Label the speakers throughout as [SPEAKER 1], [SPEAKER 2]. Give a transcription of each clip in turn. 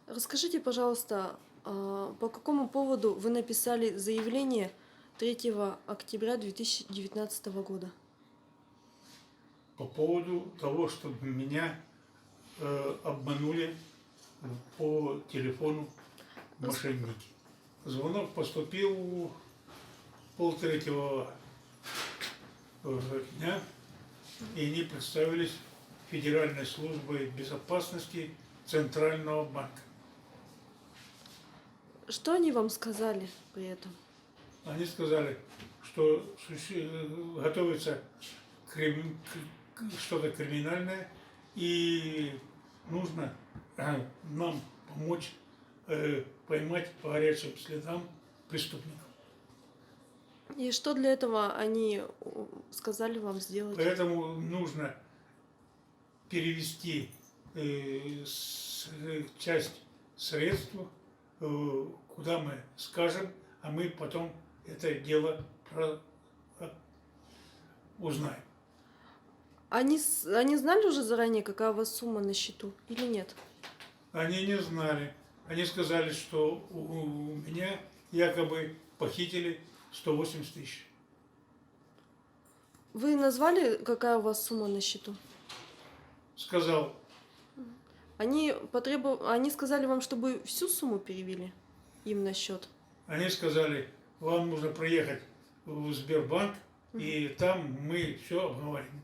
[SPEAKER 1] Расскажите, пожалуйста, по какому поводу вы написали заявление 3 октября 2019 года?
[SPEAKER 2] По поводу того, что меня обманули по телефону мошенники. Звонок поступил полтретьего дня, и они представились Федеральной службой безопасности Центрального банка.
[SPEAKER 1] Что они вам сказали при этом?
[SPEAKER 2] Они сказали, что готовится что-то криминальное, и нужно нам помочь поймать по горячим следам преступников.
[SPEAKER 1] И что для этого они сказали вам сделать?
[SPEAKER 2] Поэтому нужно перевести часть средств, куда мы скажем, а мы потом это дело узнаем.
[SPEAKER 1] Они знали уже заранее, какая у вас сумма на счету или нет?
[SPEAKER 2] Они не знали. Они сказали, что у меня якобы похитили 180 тысяч.
[SPEAKER 1] Вы назвали, какая у вас сумма на счету?
[SPEAKER 2] Сказал,
[SPEAKER 1] Они сказали вам, чтобы всю сумму перевели им на счет.
[SPEAKER 2] они сказали, вам нужно проехать в Сбербанк, и там мы все обговорим.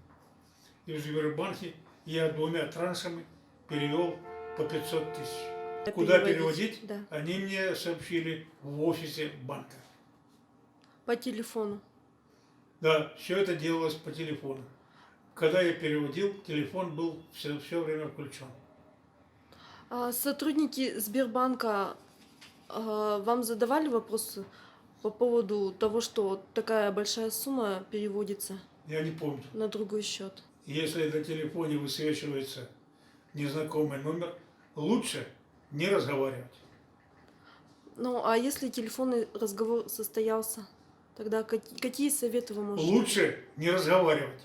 [SPEAKER 2] И в Сбербанке я 2 траншами перевел по 500 тысяч. Куда переводить?
[SPEAKER 1] Да.
[SPEAKER 2] Они мне сообщили в офисе банка.
[SPEAKER 1] По телефону.
[SPEAKER 2] Да, все это делалось по телефону. Когда я переводил, телефон был все время включен.
[SPEAKER 1] Сотрудники Сбербанка вам задавали вопросы по поводу того, что такая большая сумма переводится
[SPEAKER 2] Я не помню.
[SPEAKER 1] на другой счет?
[SPEAKER 2] Если на телефоне высвечивается незнакомый номер, лучше не разговаривать.
[SPEAKER 1] Ну, а если телефонный разговор состоялся, тогда какие советы вы можете?
[SPEAKER 2] Лучше не разговаривать.